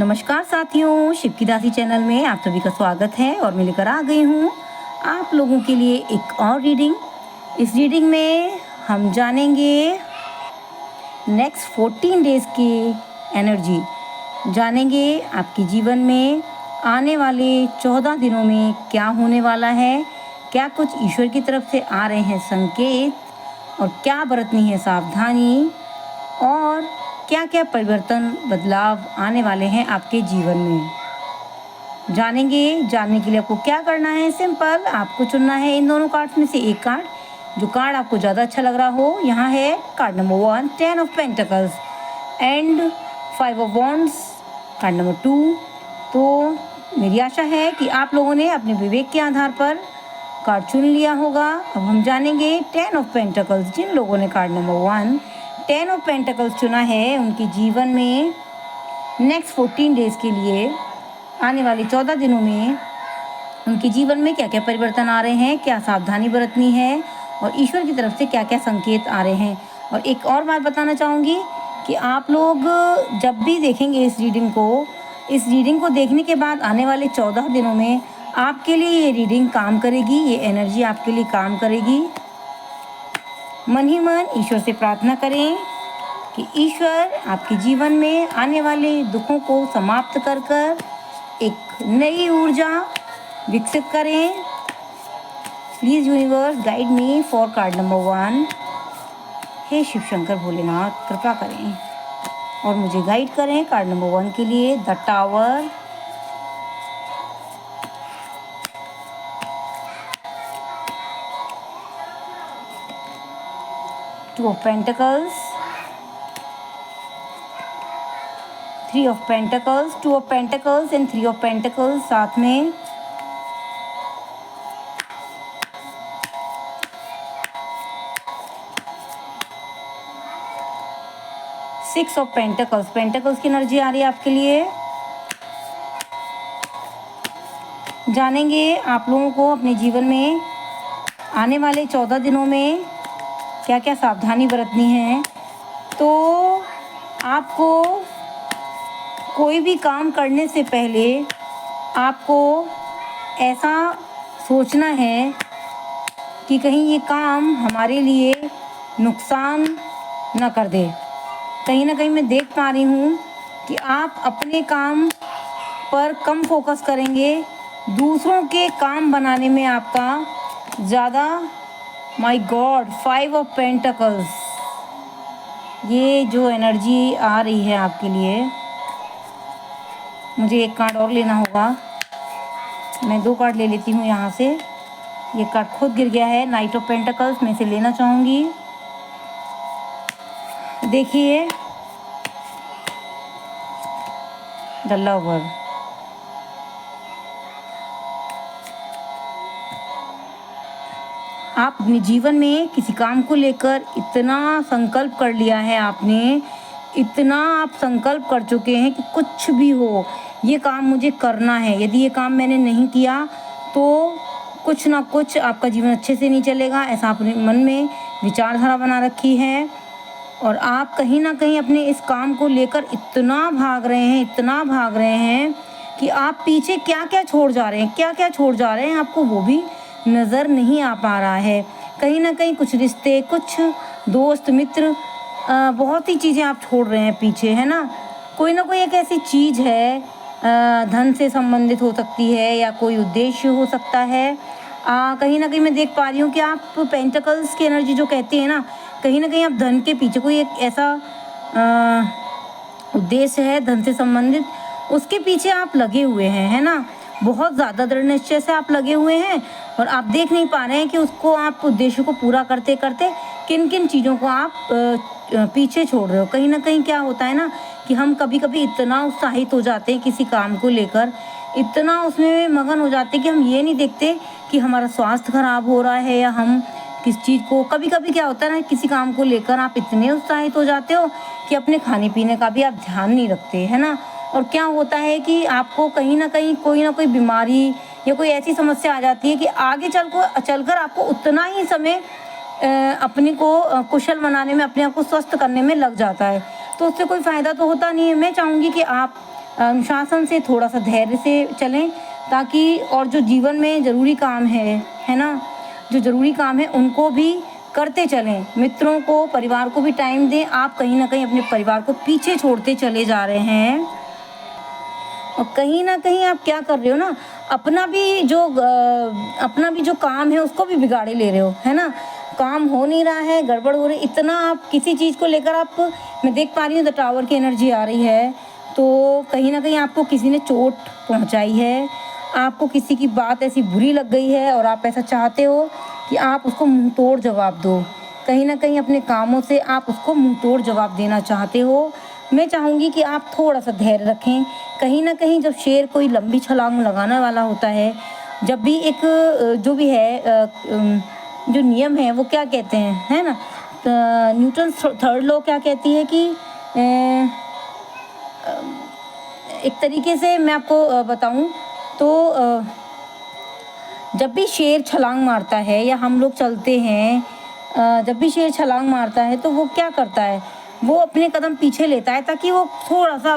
नमस्कार साथियों, शिव की दासी चैनल में आप सभी का स्वागत है और मैं लेकर आ गई हूँ आप लोगों के लिए एक और रीडिंग। इस रीडिंग में हम जानेंगे नेक्स्ट 14 डेज की एनर्जी, जानेंगे आपके जीवन में आने वाले 14 दिनों में क्या होने वाला है, क्या कुछ ईश्वर की तरफ से आ रहे हैं संकेत और क्या बरतनी है सावधानी और क्या क्या परिवर्तन बदलाव आने वाले हैं आपके जीवन में। जानेंगे। जानने के लिए आपको क्या करना है, सिंपल, आपको चुनना है इन दोनों कार्ड्स में से एक कार्ड, जो कार्ड आपको ज़्यादा अच्छा लग रहा हो। यहाँ है card number 1 10 of pentacles and 5 of wands, card number 2। तो मेरी आशा है कि आप लोगों ने अपने विवेक के आधार पर कार्ड चुन लिया होगा। अब हम जानेंगे 10 ऑफ पेंटिकल्स। जिन लोगों ने कार्ड नंबर 1 10 ऑफ पेंटिकल्स चुना है, उनके जीवन में नेक्स्ट 14 डेज के लिए आने वाले 14 दिनों में उनके जीवन में क्या क्या परिवर्तन आ रहे हैं, क्या सावधानी बरतनी है और ईश्वर की तरफ से क्या क्या संकेत आ रहे हैं। और एक और बात बताना चाहूँगी कि आप लोग जब भी देखेंगे इस रीडिंग को देखने के बाद आने वाले 14 दिनों में आपके लिए ये रीडिंग काम करेगी, ये एनर्जी आपके लिए काम करेगी। मन ही मन ईश्वर से प्रार्थना करें कि ईश्वर आपके जीवन में आने वाले दुखों को समाप्त कर एक नई ऊर्जा विकसित करें। Please universe guide me for card number 1। हे शिव शंकर भोलेनाथ, कृपा करें और मुझे गाइड करें कार्ड नंबर 1 के लिए। The tower, Two of Pentacles, 3 of Pentacles, 2 of Pentacles and 3 of Pentacles साथ में। Six of Pentacles, Pentacles की एनर्जी आ रही है आपके लिए। जानेंगे आप लोगों को अपने जीवन में आने वाले 14 दिनों में क्या क्या सावधानी बरतनी है। तो आपको कोई भी काम करने से पहले आपको ऐसा सोचना है कि कहीं ये काम हमारे लिए नुकसान न कर दे। कहीं ना कहीं मैं देख पा रही हूँ कि आप अपने काम पर कम फोकस करेंगे, दूसरों के काम बनाने में आपका ज़्यादा। माय गॉड, 5 ऑफ पेंटिकल्स, ये जो एनर्जी आ रही है आपके लिए, मुझे एक कार्ड और लेना होगा। मैं 2 कार्ड ले लेती हूँ यहाँ से। ये कार्ड खुद गिर गया है, नाइट ऑफ पेंटिकल्स, मैं इसे लेना चाहूँगी। देखिए, द लवर। आप अपने जीवन में किसी काम को लेकर इतना संकल्प कर लिया है, आपने इतना आप संकल्प कर चुके हैं कि कुछ भी हो ये काम मुझे करना है। यदि ये काम मैंने नहीं किया तो कुछ ना कुछ आपका जीवन अच्छे से नहीं चलेगा, ऐसा आपने मन में विचारधारा बना रखी है। और आप कहीं ना कहीं अपने इस काम को लेकर इतना भाग रहे हैं कि आप पीछे क्या क्या छोड़ जा रहे हैं, आपको वो भी नज़र नहीं आ पा रहा है। कहीं ना कहीं कुछ रिश्ते, कुछ दोस्त मित्र, बहुत ही चीज़ें आप छोड़ रहे हैं पीछे, है ना। कोई ना कोई एक ऐसी चीज़ है, धन से संबंधित हो सकती है या कोई उद्देश्य हो सकता है। कहीं ना कहीं मैं देख पा रही हूँ कि आप पेंटिकल्स की एनर्जी जो कहती है ना, कहीं ना कहीं आप धन के पीछे कोई एक ऐसा उद्देश्य है धन से संबंधित, उसके पीछे आप लगे हुए हैं, है ना। बहुत ज़्यादा दृढ़ निश्चय से आप लगे हुए हैं और आप देख नहीं पा रहे हैं कि उसको आप उद्देश्य को पूरा करते करते किन किन चीज़ों को आप पीछे छोड़ रहे हो। कहीं ना कहीं क्या होता है ना कि हम कभी कभी इतना उत्साहित हो जाते हैं किसी काम को लेकर, इतना उसमें मगन हो जाते हैं कि हम ये नहीं देखते कि हमारा स्वास्थ्य खराब हो रहा है या हम किस चीज़ को। कभी कभी क्या होता है ना, किसी काम को लेकर आप इतने उत्साहित हो जाते हो कि अपने खाने पीने का भी आप ध्यान नहीं रखते, है ना। और क्या होता है कि आपको कहीं ना कहीं कोई ना कोई बीमारी या कोई ऐसी समस्या आ जाती है कि आगे चलकर आपको उतना ही समय अपने को कुशल बनाने में, अपने आप को स्वस्थ करने में लग जाता है, तो उससे कोई फ़ायदा तो होता नहीं है। मैं चाहूँगी कि आप अनुशासन से, थोड़ा सा धैर्य से चलें, ताकि और जो जीवन में ज़रूरी काम है ना, जो ज़रूरी काम है उनको भी करते चलें। मित्रों को, परिवार को भी टाइम दें। आप कहीं न कहीं अपने परिवार को पीछे छोड़ते चले जा रहे हैं और कहीं न कहीं आप क्या कर रहे हो ना, अपना भी जो काम है उसको भी बिगाड़े ले रहे हो, है ना? काम हो नहीं रहा है, गड़बड़ हो रही, इतना आप किसी चीज़ को लेकर मैं देख पा रही हूँ द टावर की एनर्जी आ रही है, तो कहीं न कहीं आपको किसी ने चोट पहुँचाई है, आपको किसी की बात ऐसी बुरी लग गई है और आप ऐसा चाहते हो कि आप उसको मुँह तोड़ जवाब दो। कहीं न कहीं अपने कामों से आप उसको मुँह तोड़ जवाब देना चाहते हो। मैं चाहूँगी कि आप थोड़ा-सा धैर्य रखें। कहीं न कहीं जब शेर कोई लंबी छलांग लगाने वाला होता है, जब भी एक जो भी है जो नियम है वो क्या कहते हैं, है ना? न्यूटन थर्ड लॉ क्या कहती है कि एक तरीके से मैं आपको बताऊँ तो जब भी शेर छलांग मारता है या हम लोग चलते हैं, जब भी शेर छलांग मारता है तो वो क्या करता है, वो अपने कदम पीछे लेता है ताकि वो थोड़ा-सा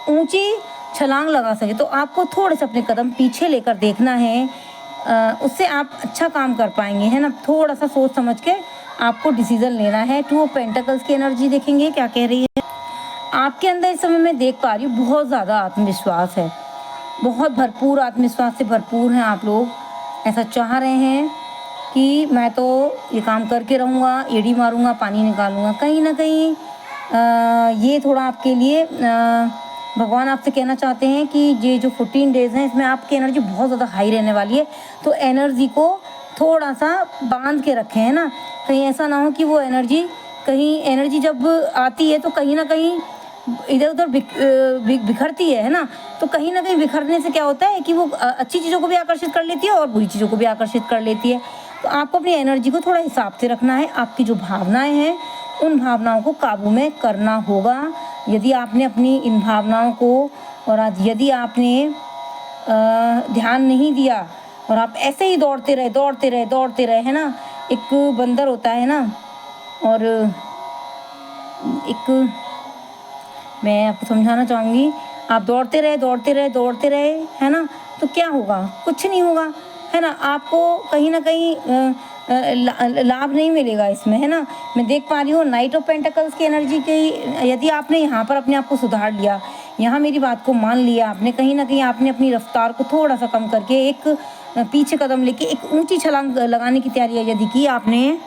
ऊँची छलांग लगा सके। तो आपको थोड़े से अपने कदम पीछे लेकर देखना है, उससे आप अच्छा काम कर पाएँगे, है ना? थोड़ा-सा सोच समझ के आपको डिसीज़न लेना है। टू ऑफ पेंटिकल्स की एनर्जी देखेंगे क्या कह रही है। आपके अंदर इस समय मैं देख पा रही हूँ बहुत ज़्यादा आत्मविश्वास है, बहुत भरपूर आत्मविश्वास से भरपूर हैं आप लोग। ऐसा चाह रहे हैं कि मैं तो ये काम करके रहूँगा, एड़ी मारूँगा, पानी निकालूँगा। कहीं न कहीं ये थोड़ा आपके लिए भगवान आपसे कहना चाहते हैं कि ये जो 14 डेज़ हैं इसमें आपकी एनर्जी बहुत ज़्यादा हाई रहने वाली है, तो एनर्जी को थोड़ा-सा बाँध के रखें, है ना? कहीं ऐसा ना हो कि वो एनर्जी जब आती है तो कहीं न कहीं इधर-उधर बिखरती है ना? तो कहीं न कहीं बिखरने से क्या होता है कि वो अच्छी चीज़ों को भी आकर्षित कर लेती है और बुरी चीज़ों को भी आकर्षित कर लेती है। तो आपको अपनी एनर्जी को थोड़ा हिसाब से रखना है। आपकी जो भावनाएँ हैं, उन भावनाओं को काबू में करना होगा। यदि आपने अपनी इन भावनाओं को और आज यदि आपने ध्यान नहीं दिया और आप ऐसे ही दौड़ते रहे, है ना? एक बंदर होता है ना, और एक मैं आपको समझाना चाहूँगी, आप दौड़ते रहे, है ना? तो क्या होगा? कुछ नहीं होगा, है ना? आपको कहीं न कहीं लाभ नहीं मिलेगा इसमें, है ना? मैं देख पा रही हूँ नाइट ऑफ पेंटिकल्स की एनर्जी की, यदि आपने यहाँ पर अपने आप को सुधार लिया, यहाँ मेरी बात को मान लिया आपने, कहीं न कहीं आपने अपनी रफ़्तार को थोड़ा-सा कम करके एक पीछे कदम लेके एक ऊँची छलांग लगाने की तैयारी यदि की आपने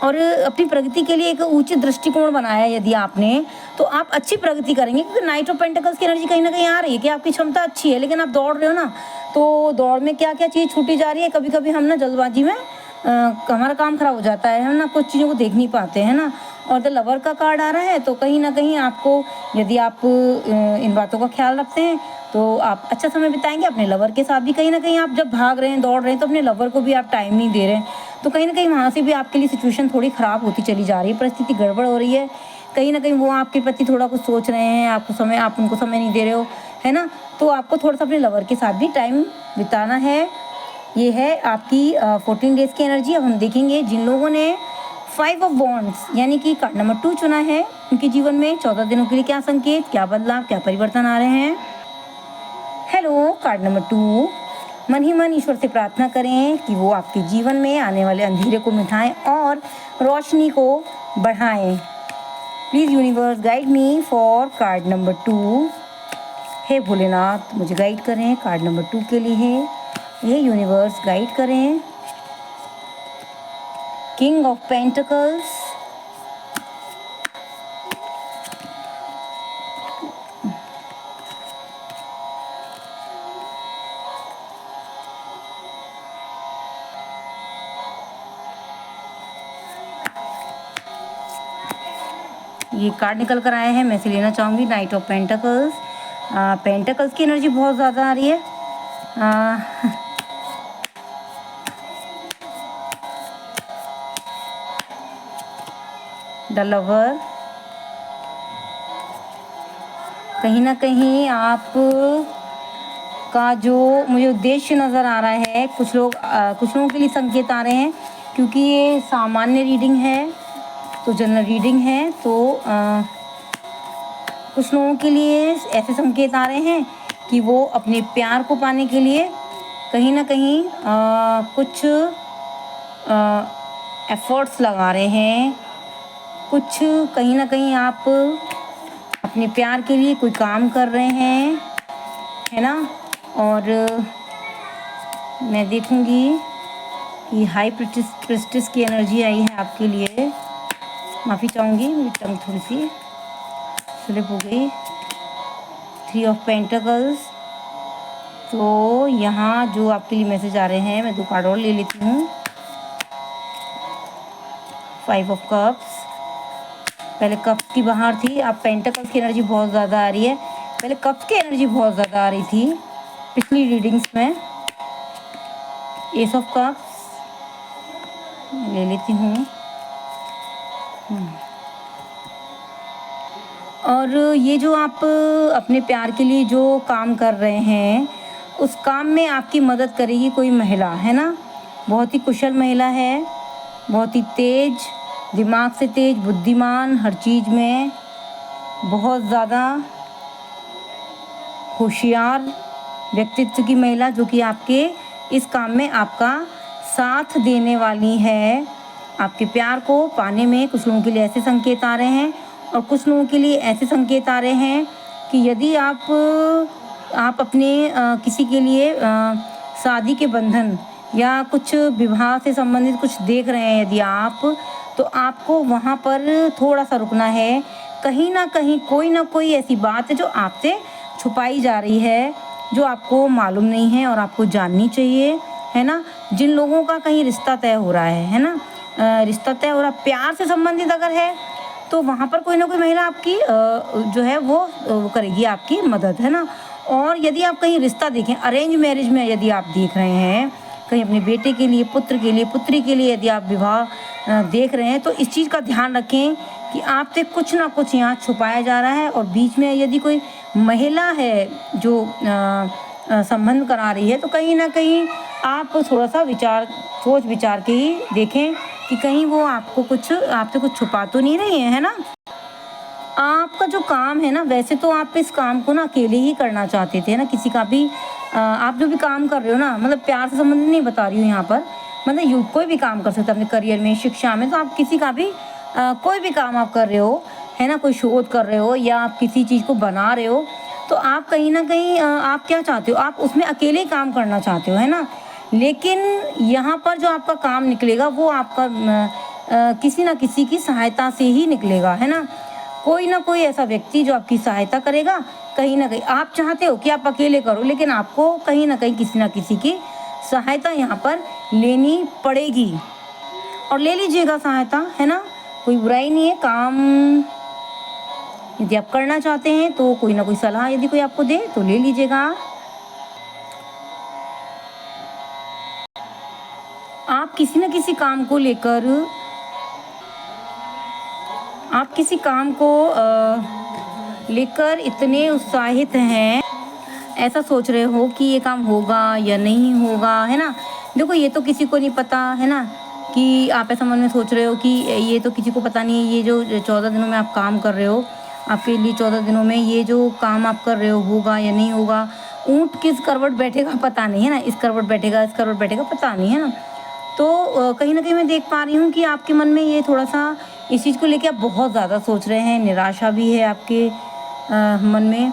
और अपनी प्रगति के लिए एक उचित दृष्टिकोण बनाया यदि आपने, तो आप अच्छी प्रगति करेंगे, क्योंकि नाइट ऑफ पेंटिकल्स की एनर्जी कहीं न कहीं आ रही है कि आपकी क्षमता अच्छी है, लेकिन आप दौड़ रहे हो ना, तो दौड़ में क्या-क्या चीज़ छूटी जा रही है। कभी-कभी हम ना जल्दबाजी में हमारा काम खराब हो जाता है, हम ना कुछ चीज़ों को देख नहीं पाते, है ना? और द लवर का कार्ड आ रहा है, तो कहीं न कहीं आपको, यदि आप इन बातों का ख्याल रखते हैं, तो आप अच्छा समय बिताएँगे अपने लवर के साथ भी। कहीं न कहीं आप जब भाग रहे हैं, दौड़ रहे हैं, तो अपने लवर को भी आप टाइम नहीं दे रहे हैं, तो कहीं न कहीं वहाँ से भी आपके लिए सिचुएशन थोड़ी ख़राब होती चली जा रही है, परिस्थिति गड़बड़ हो रही है। कहीं न कहीं वो आपके प्रति थोड़ा कुछ सोच रहे हैं, आप उनको समय नहीं दे रहे हो, है ना? तो आपको थोड़ा-सा अपने लवर के साथ भी टाइम बिताना है। ये है आपकी 14 डेज़ की एनर्जी। अब हम देखेंगे जिन लोगों ने 5 ऑफ वॉन्ड्स यानी कि कार्ड नंबर 2 चुना है, उनके जीवन में 14 दिनों के लिए क्या संकेत, क्या बदलाव, क्या परिवर्तन आ रहे हैं। हेलो, कार्ड नंबर 2, मन ही मन ईश्वर से प्रार्थना करें कि वो आपके जीवन में आने वाले अंधेरे को मिटाएं और रोशनी को बढ़ाएं। Please universe guide me for card number 2। हे भोलेनाथ, मुझे गाइड करें कार्ड नंबर 2 के लिए है। ये यूनिवर्स गाइड करें। किंग ऑफ पेंटिकल्स, ये कार्ड निकल कर आए हैं, मैं इसे लेना चाहूँगी। नाइट ऑफ पेंटिकल्स, पेंटिकल्स की एनर्जी बहुत ज़्यादा आ रही है। द लवर, कहीं ना कहीं आप का जो मुझे उद्देश्य नज़र आ रहा है, कुछ लोगों के लिए संकेत आ रहे हैं, क्योंकि ये सामान्य रीडिंग है, तो जनरल रीडिंग है, तो कुछ लोगों के लिए ऐसे संकेत आ रहे हैं कि वो अपने प्यार को पाने के लिए कहीं ना कहीं कुछ एफर्ट्स लगा रहे हैं, कुछ कहीं ना कहीं आप अपने प्यार के लिए कोई काम कर रहे हैं, है ना। और मैं देखूंगी कि हाई प्रिस्टिस की एनर्जी आई है आपके लिए। माफ़ी चाहूँगी, मेरी टंग थोड़ी सी स्लिप हो गई। 3 ऑफ पेंटिकल्स। तो यहाँ जो आपके लिए मैसेज आ रहे हैं, मैं 2 कार्ड और ले लेती हूँ। 5 ऑफ कप्स। पहले कप्स की बाहर थी, अब पेंटिकल्स की एनर्जी बहुत ज़्यादा आ रही है। पहले कप्स की एनर्जी बहुत ज़्यादा आ रही थी पिछली रीडिंग्स में। एस ऑफ कप्स ले लेती हूँ। और ये जो आप अपने प्यार के लिए जो काम कर रहे हैं, उस काम में आपकी मदद करेगी कोई महिला, है ना। बहुत ही कुशल महिला है, बहुत ही तेज, दिमाग से तेज, बुद्धिमान, हर चीज़ में बहुत ज़्यादा होशियार व्यक्तित्व की महिला, जो कि आपके इस काम में आपका साथ देने वाली है। आपके प्यार को पाने में कुछ लोगों के लिए ऐसे संकेत आ रहे हैं, और कुछ लोगों के लिए ऐसे संकेत आ रहे हैं कि यदि आप अपने किसी के लिए शादी के बंधन या कुछ विवाह से संबंधित कुछ देख रहे हैं यदि आप, तो आपको वहाँ पर थोड़ा सा रुकना है। कहीं ना कहीं कोई ना कोई ऐसी बात है जो आपसे छुपाई जा रही है, जो आपको मालूम नहीं है और आपको जाननी चाहिए, है ना। जिन लोगों का कहीं रिश्ता तय हो रहा है ना, रिश्ता तय हो रहा, प्यार से संबंधित अगर है, तो वहाँ पर कोई ना कोई महिला आपकी जो है वो करेगी आपकी मदद, है ना। और यदि आप कहीं रिश्ता देखें, अरेंज मैरिज में यदि आप देख रहे हैं, कहीं अपने बेटे के लिए, पुत्र के लिए, पुत्री के लिए यदि आप विवाह देख रहे हैं, तो इस चीज़ का ध्यान रखें कि आपसे कुछ ना कुछ यहाँ छुपाया जा रहा है। और बीच में यदि कोई महिला है जो संबंध करा रही है, तो कहीं ना कहीं आप थोड़ा सा सोच विचार के ही देखें कि कहीं वो आपसे कुछ छुपा तो नहीं रही है ना। आपका जो काम है ना, वैसे तो आप इस काम को ना अकेले ही करना चाहते थे ना, किसी का भी आप जो भी काम कर रहे हो ना, मतलब प्यार से संबंधित नहीं बता रही हूँ यहाँ पर, मतलब कोई भी काम कर सकते हैं अपने करियर में, शिक्षा में। तो आप किसी का भी कोई भी काम आप कर रहे हो, है ना, कोई शोध कर रहे हो या आप किसी चीज़ को बना रहे हो, तो आप कहीं ना कहीं आप क्या चाहते हो, आप उसमें अकेले ही काम करना चाहते हो, है ना। लेकिन यहाँ पर जो आपका काम निकलेगा वो आपका किसी ना किसी की सहायता से ही निकलेगा, है ना। कोई ना कोई ऐसा व्यक्ति जो आपकी सहायता करेगा। कहीं ना कहीं आप चाहते हो कि आप अकेले करो, लेकिन आपको कहीं ना कहीं किसी ना किसी की सहायता यहाँ पर लेनी पड़ेगी, और ले लीजिएगा सहायता, है ना। कोई बुराई नहीं है। काम यदि आप करना चाहते हैं तो कोई ना कोई सलाह यदि कोई आपको दे तो ले लीजिएगा। आप किसी न किसी काम को लेकर, आप किसी काम को लेकर इतने उत्साहित हैं, ऐसा सोच रहे हो कि ये काम होगा या नहीं होगा, है ना। देखो, ये तो किसी को नहीं पता, है ना, कि आप ऐसा मन में सोच रहे हो कि ये तो किसी को पता नहीं है। ये जो 14 दिनों में आप काम कर रहे हो, आपके लिए 14 दिनों में ये जो काम आप कर रहे हो होगा या नहीं होगा। ऊँट किस करवट बैठेगा पता नहीं, है ना। इस करवट बैठेगा, इस करवट बैठेगा, पता नहीं, है ना। तो कहीं ना कहीं मैं देख पा रही हूँ कि आपके मन में ये थोड़ा सा इस चीज़ को लेकर आप बहुत ज़्यादा सोच रहे हैं। निराशा भी है आपके मन में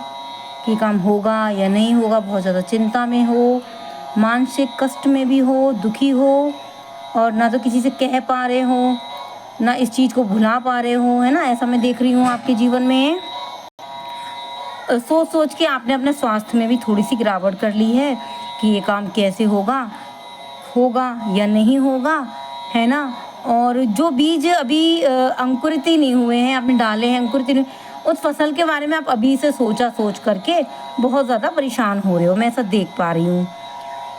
कि काम होगा या नहीं होगा। बहुत ज़्यादा चिंता में हो, मानसिक कष्ट में भी हो, दुखी हो, और ना तो किसी से कह पा रहे हो, ना इस चीज़ को भुला पा रहे हो, है ना। ऐसा मैं देख रही हूँ आपके जीवन में। सोच सोच के आपने अपने स्वास्थ्य में भी थोड़ी सी गिरावट कर ली है कि ये काम कैसे होगा या नहीं होगा, है ना। और जो बीज अभी अंकुरित ही नहीं हुए हैं, आपने डाले हैं, अंकुरित ही नहीं, उस फसल के बारे में आप अभी से सोच करके बहुत ज़्यादा परेशान हो रहे हो, मैं ऐसा देख पा रही हूँ।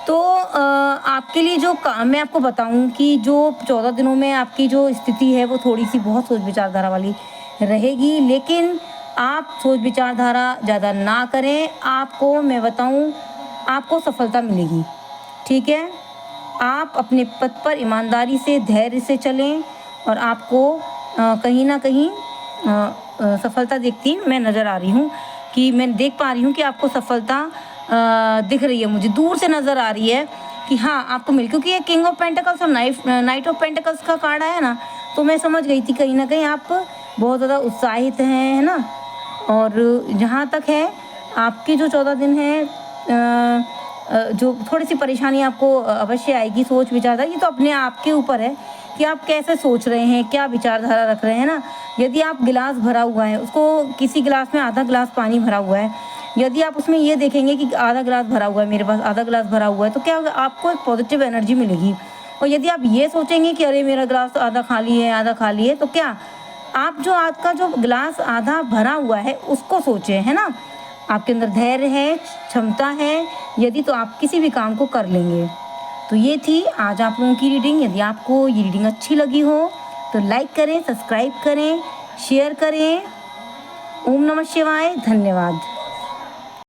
तो आपके लिए जो काम मैं आपको बताऊँ कि जो 14 दिनों में आपकी जो स्थिति है वो थोड़ी सी बहुत सोच विचारधारा वाली रहेगी, लेकिन आप सोच विचारधारा ज़्यादा ना करें। आपको मैं बताऊँ, आपको सफलता मिलेगी, ठीक है। आप अपने पथ पर ईमानदारी से, धैर्य से चलें, और आपको कहीं ना कहीं सफलता दिखती मैं नज़र आ रही हूँ, कि मैं देख पा रही हूँ कि आपको सफलता दिख रही है, मुझे दूर से नज़र आ रही है कि हाँ आपको मिल, क्योंकि ये किंग ऑफ पेंटिकल्स और नाइट ऑफ पेंटिकल्स का कार्ड आया ना, तो मैं समझ गई थी कहीं ना कहीं आप बहुत ज़्यादा उत्साहित हैं, है ना। और जहाँ तक है आपके जो 14 दिन हैं, जो थोड़ी सी परेशानी आपको अवश्य आएगी, सोच विचारधारा, ये तो अपने आप के ऊपर है कि आप कैसे सोच रहे हैं, क्या विचारधारा रख रहे हैं ना। यदि आप गिलास भरा हुआ है, उसको किसी गिलास में आधा गिलास पानी भरा हुआ है, यदि आप उसमें ये देखेंगे कि आधा गिलास भरा हुआ है, मेरे पास आधा गिलास भरा हुआ है, तो क्या होगा, आपको एक पॉजिटिव एनर्जी मिलेगी। और यदि आप ये सोचेंगे कि अरे मेरा गिलास आधा खाली है, आधा खाली है, तो क्या आप जो आपका जो गिलास आधा भरा हुआ है उसको सोचें, है ना। आपके अंदर धैर्य है, क्षमता है, यदि तो आप किसी भी काम को कर लेंगे। तो ये थी आज आप लोगों की रीडिंग। यदि आपको ये रीडिंग अच्छी लगी हो तो लाइक करें, सब्सक्राइब करें, शेयर करें। ओम नमः शिवाय। धन्यवाद।